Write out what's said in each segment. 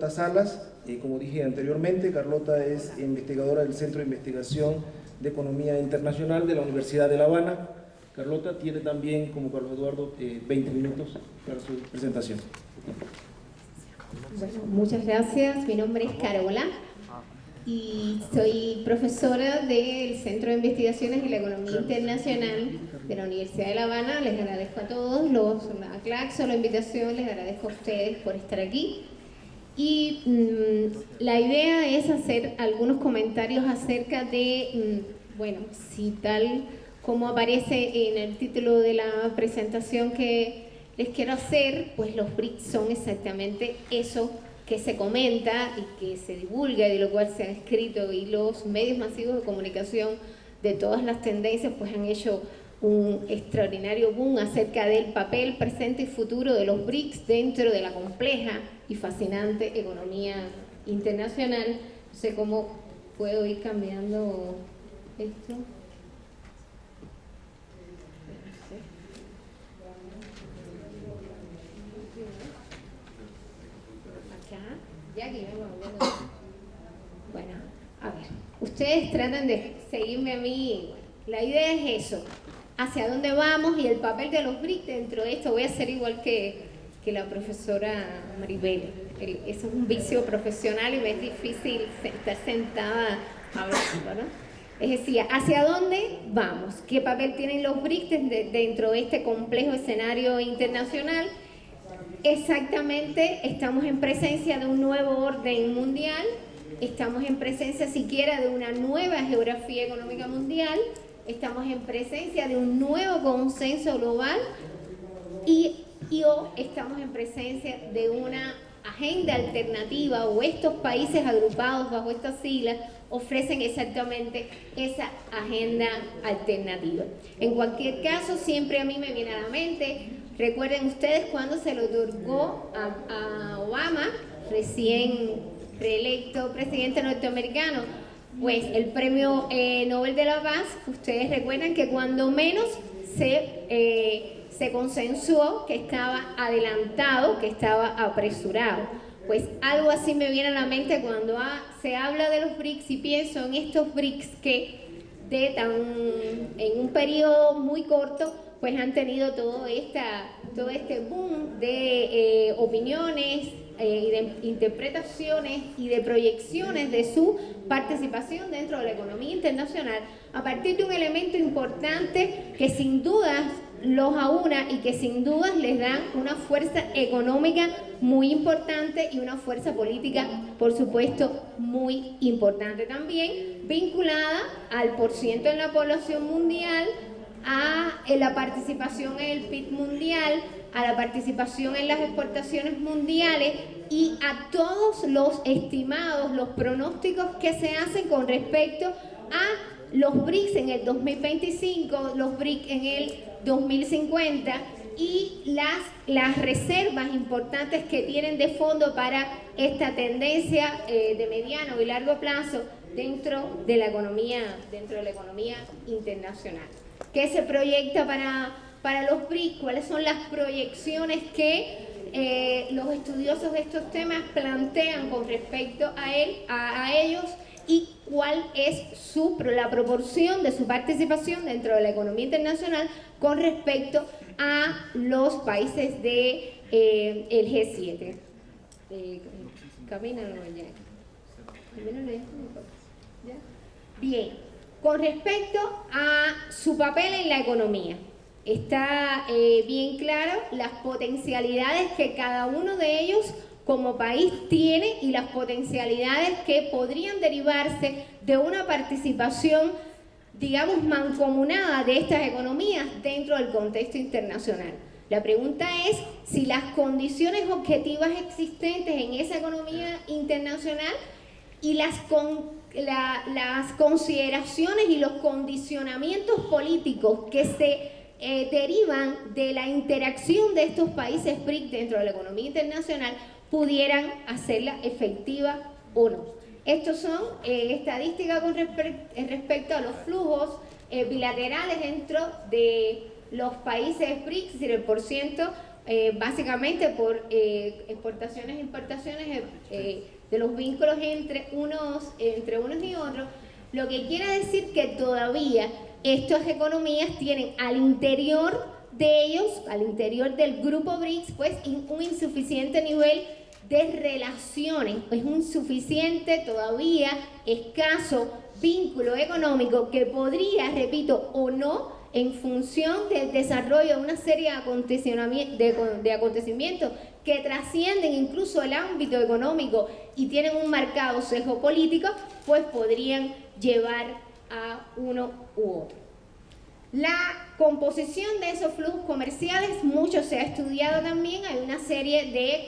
Salas, como dije anteriormente, Carlota es investigadora del Centro de Investigación de Economía Internacional de la Universidad de La Habana. Carlota tiene también, como Carlos Eduardo, 20 minutos para su presentación. Bueno, muchas gracias. Mi nombre es Carola y soy profesora del Centro de Investigaciones de la Economía Internacional de la Universidad de La Habana. Les agradezco a todos, a Claxo, la invitación, les agradezco a ustedes por estar aquí. Y la idea es hacer algunos comentarios acerca de, bueno, si tal como aparece en el título de la presentación que les quiero hacer, pues los BRICS son exactamente eso que se comenta y que se divulga y de lo cual se ha escrito, y los medios masivos de comunicación de todas las tendencias pues han hecho un extraordinario boom acerca del papel presente y futuro de los BRICS dentro de la compleja y fascinante economía internacional. No sé cómo puedo ir cambiando esto. Acá, ya que bueno, a ver, ustedes tratan de seguirme a mí. La idea es eso, hacia dónde vamos y el papel de los BRICS dentro de esto. Voy a hacer igual que la profesora Maribel. Eso es un vicio profesional y me es difícil estar sentada hablando, ¿no? Es decir, ¿hacia dónde vamos? ¿Qué papel tienen los BRICS dentro de este complejo escenario internacional? Exactamente, estamos en presencia de un nuevo orden mundial, estamos en presencia siquiera de una nueva geografía económica mundial, estamos en presencia de un nuevo consenso global y estamos en presencia de una agenda alternativa, o estos países agrupados bajo estas siglas ofrecen exactamente esa agenda alternativa. En cualquier caso, siempre a mí me viene a la mente, recuerden ustedes cuando se le otorgó a Obama, recién reelecto presidente norteamericano, pues el premio Nobel de la Paz. Ustedes recuerdan que cuando menos se consensuó que estaba adelantado, que estaba apresurado. Pues algo así me viene a la mente cuando se habla de los BRICS, y pienso en estos BRICS que en un periodo muy corto pues han tenido todo este boom de opiniones, y de interpretaciones y de proyecciones de su participación dentro de la economía internacional a partir de un elemento importante que sin dudas los aúna y que sin dudas les dan una fuerza económica muy importante y una fuerza política, por supuesto, muy importante también, vinculada al porciento en la población mundial, a la participación en el PIB mundial, a la participación en las exportaciones mundiales y a todos los estimados, los pronósticos que se hacen con respecto a los BRICS en el 2025, los BRICS en el 2050 y las reservas importantes que tienen de fondo para esta tendencia de mediano y largo plazo dentro de la economía internacional. ¿Qué se proyecta para los BRICS? ¿Cuáles son las proyecciones que los estudiosos de estos temas plantean con respecto a ellos? ¿Y cuál es la proporción de su participación dentro de la economía internacional con respecto a los países del G7? Camínalo ya. Bien, con respecto a su papel en la economía, está bien claro las potencialidades que cada uno de ellos como país tiene y las potencialidades que podrían derivarse de una participación, digamos, mancomunada de estas economías dentro del contexto internacional. La pregunta es si las condiciones objetivas existentes en esa economía internacional y las consideraciones y los condicionamientos políticos que se derivan de la interacción de estos países BRICS dentro de la economía internacional pudieran hacerla efectiva o no. Estos son estadísticas con respecto a los flujos bilaterales dentro de los países BRICS, es decir, el porciento básicamente por exportaciones e importaciones de los vínculos entre unos y otros, lo que quiere decir que todavía estas economías tienen al interior de ellos, al interior del grupo BRICS, pues un insuficiente nivel de relaciones, es un insuficiente, todavía escaso vínculo económico que podría, repito, o no, en función del desarrollo de una serie de acontecimientos que trascienden incluso el ámbito económico y tienen un marcado sesgo político, pues podrían llevar a uno u otro. La composición de esos flujos comerciales, mucho se ha estudiado también, hay una serie de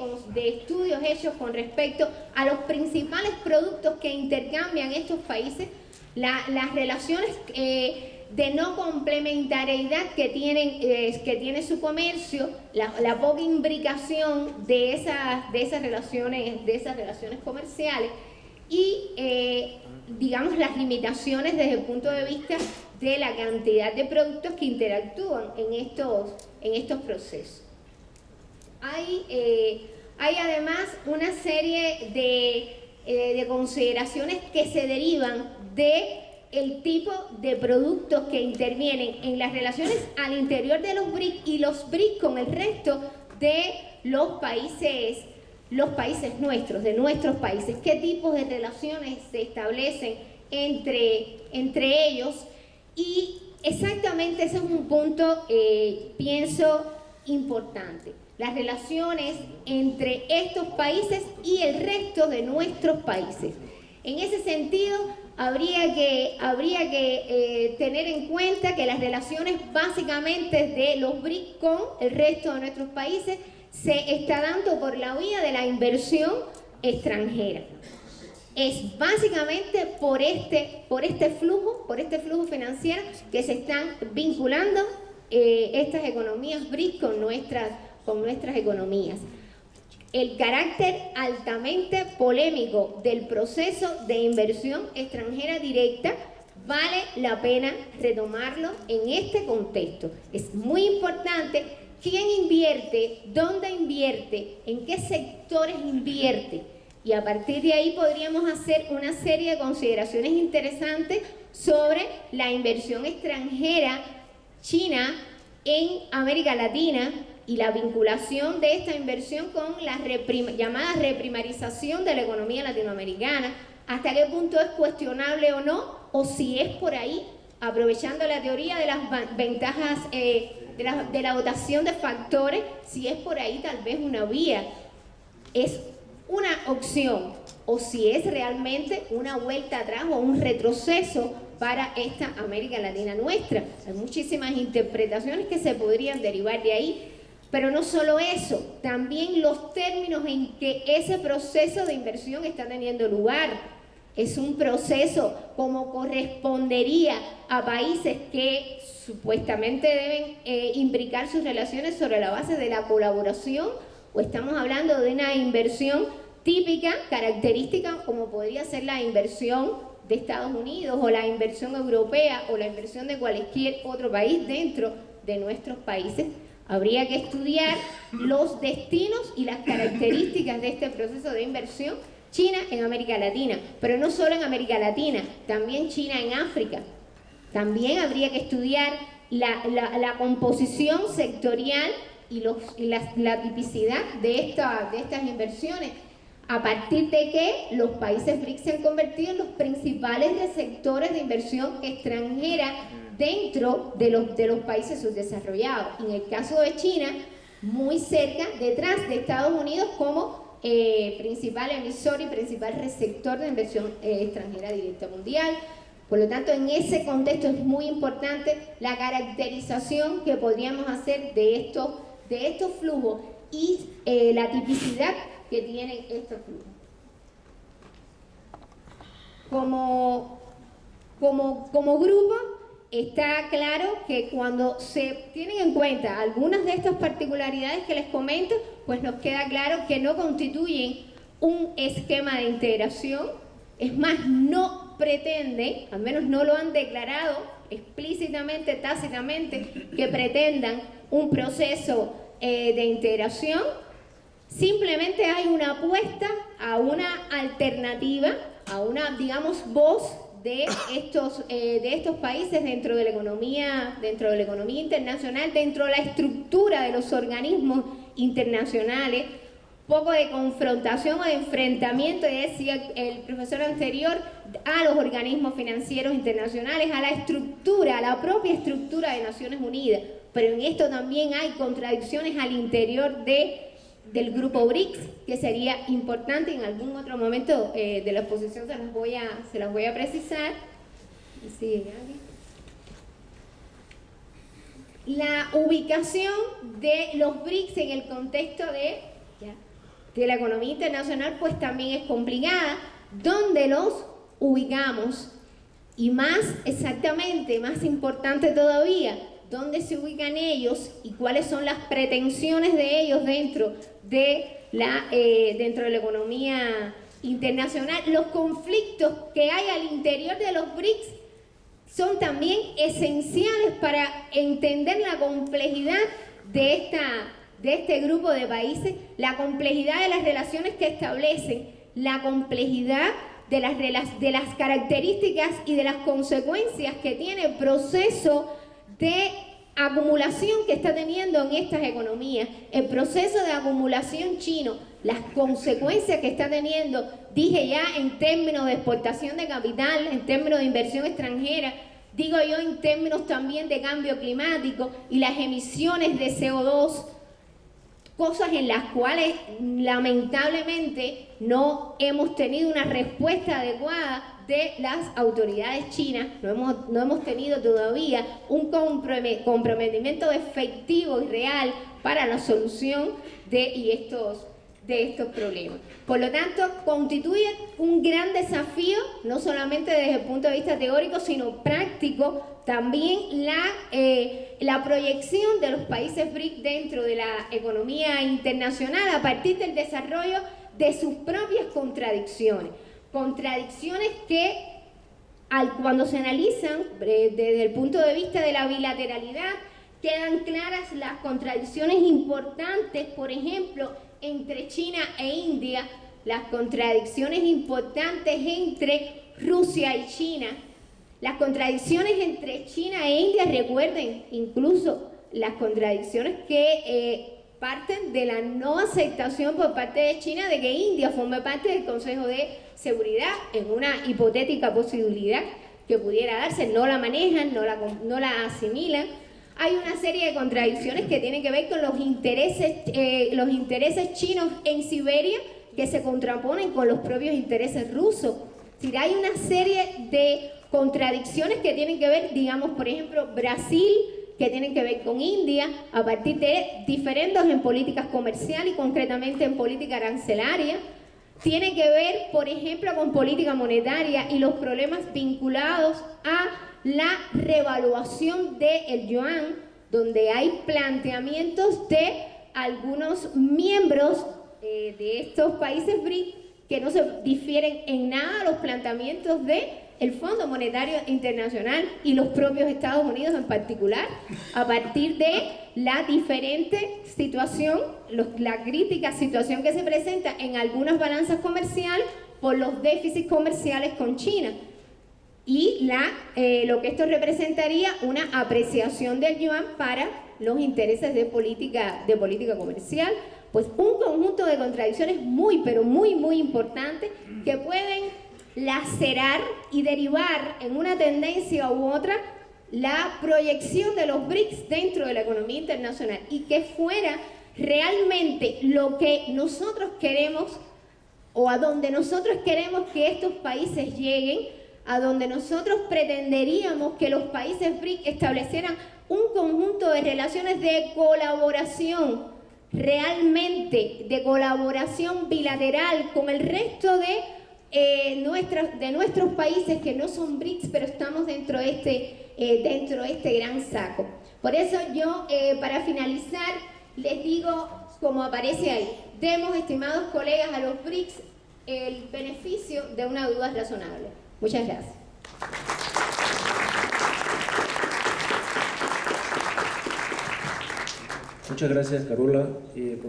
estudios hechos con respecto a los principales productos que intercambian estos países, las relaciones de no complementariedad que tiene su comercio, la poca imbricación de esas relaciones comerciales y digamos las limitaciones desde el punto de vista de la cantidad de productos que interactúan en estos procesos. Hay además una serie de consideraciones que se derivan del tipo de productos que intervienen en las relaciones al interior de los BRIC y los BRIC con el resto de los países nuestros, de nuestros países. ¿Qué tipos de relaciones se establecen entre ellos? Y exactamente ese es un punto, pienso, importante. Las relaciones entre estos países y el resto de nuestros países. En ese sentido, habría que tener en cuenta que las relaciones básicamente de los BRIC con el resto de nuestros países se está dando por la vía de la inversión extranjera. Es básicamente por este flujo financiero que se están vinculando estas economías BRIC con nuestras economías. El carácter altamente polémico del proceso de inversión extranjera directa vale la pena retomarlo en este contexto. Es muy importante quién invierte, dónde invierte, en qué sectores invierte. Y a partir de ahí podríamos hacer una serie de consideraciones interesantes sobre la inversión extranjera china en América Latina y la vinculación de esta inversión con la llamada reprimarización de la economía latinoamericana, hasta qué punto es cuestionable o no, o si es por ahí, aprovechando la teoría de las ventajas de la dotación de factores, si es por ahí tal vez una vía, es una opción, o si es realmente una vuelta atrás o un retroceso para esta América Latina nuestra. Hay muchísimas interpretaciones que se podrían derivar de ahí, pero no solo eso, también los términos en que ese proceso de inversión está teniendo lugar. Es un proceso como correspondería a países que supuestamente deben imbricar sus relaciones sobre la base de la colaboración, o estamos hablando de una inversión típica, característica, como podría ser la inversión de Estados Unidos o la inversión europea o la inversión de cualquier otro país dentro de nuestros países. Habría que estudiar los destinos y las características de este proceso de inversión. China en América Latina, pero no solo en América Latina, también China en África. También habría que estudiar la composición sectorial y la tipicidad de estas inversiones, a partir de que los países BRICS se han convertido en los principales receptores de inversión extranjera dentro de los países subdesarrollados. En el caso de China, muy cerca, detrás de Estados Unidos como principal emisor y principal receptor de inversión extranjera directa mundial. Por lo tanto, en ese contexto es muy importante la caracterización que podríamos hacer de estos flujos y la tipicidad que tienen estos flujos. Como grupo, está claro que cuando se tienen en cuenta algunas de estas particularidades que les comento, pues nos queda claro que no constituyen un esquema de integración. Es más, no pretenden, al menos no lo han declarado explícitamente, tácitamente, que pretendan un proceso de integración, simplemente hay una apuesta a una alternativa, a una, digamos, voz de estos países dentro de la economía internacional, dentro de la estructura de los organismos internacionales, poco de confrontación o de enfrentamiento, decía el profesor anterior, a los organismos financieros internacionales, a la estructura, a la propia estructura de Naciones Unidas. Pero en esto también hay contradicciones al interior del grupo BRICS, que sería importante en algún otro momento de la exposición se las voy a precisar. Sí, la ubicación de los BRICS en el contexto de la economía internacional pues también es complicada. ¿Dónde los ubicamos? Y más exactamente, más importante todavía, ¿dónde se ubican ellos y cuáles son las pretensiones de ellos dentro de la economía internacional? Los conflictos que hay al interior de los BRICS son también esenciales para entender la complejidad de este grupo de países, la complejidad de las relaciones que establecen, la complejidad de las características y de las consecuencias que tiene el proceso de acumulación que está teniendo en estas economías, el proceso de acumulación chino, las consecuencias que está teniendo, dije ya, en términos de exportación de capital, en términos de inversión extranjera, digo yo en términos también de cambio climático y las emisiones de CO2, cosas en las cuales lamentablemente no hemos tenido una respuesta adecuada de las autoridades chinas, no hemos tenido todavía un comprometimiento efectivo y real para la solución de estos problemas. Por lo tanto, constituye un gran desafío, no solamente desde el punto de vista teórico, sino práctico, también la proyección de los países BRIC dentro de la economía internacional a partir del desarrollo de sus propias contradicciones. Contradicciones que cuando se analizan desde el punto de vista de la bilateralidad, quedan claras las contradicciones importantes, por ejemplo, entre China e India, las contradicciones importantes entre Rusia y China, las contradicciones entre China e India, recuerden incluso las contradicciones que parten de la no aceptación por parte de China de que India forme parte del Consejo de Seguridad en una hipotética posibilidad que pudiera darse, no la manejan, no la asimilan. Hay una serie de contradicciones que tienen que ver con los intereses chinos en Siberia que se contraponen con los propios intereses rusos. Es decir, hay una serie de contradicciones que tienen que ver, digamos, por ejemplo, Brasil, que tienen que ver con India, a partir de diferendos en políticas comerciales y concretamente en política arancelaria. Tiene que ver, por ejemplo, con política monetaria y los problemas vinculados a la revaluación del yuan, donde hay planteamientos de algunos miembros de estos países BRIC que no se difieren en nada a los planteamientos del Fondo Monetario Internacional y los propios Estados Unidos en particular, a partir de la diferente situación, la crítica situación que se presenta en algunas balanzas comerciales por los déficits comerciales con China. Y lo que esto representaría una apreciación del yuan para los intereses de política comercial, pues un conjunto de contradicciones muy, pero muy, muy importantes que pueden lacerar y derivar en una tendencia u otra la proyección de los BRICS dentro de la economía internacional y que fuera realmente lo que nosotros queremos o a donde nosotros queremos que estos países lleguen, a donde nosotros pretenderíamos que los países BRIC establecieran un conjunto de relaciones de colaboración, realmente de colaboración bilateral con el resto de nuestros países que no son BRICS, pero estamos dentro de este gran saco. Por eso yo, para finalizar, les digo, como aparece ahí, demos, estimados colegas, a los BRICS el beneficio de una duda razonable. Muchas gracias. Muchas gracias, Carola, por su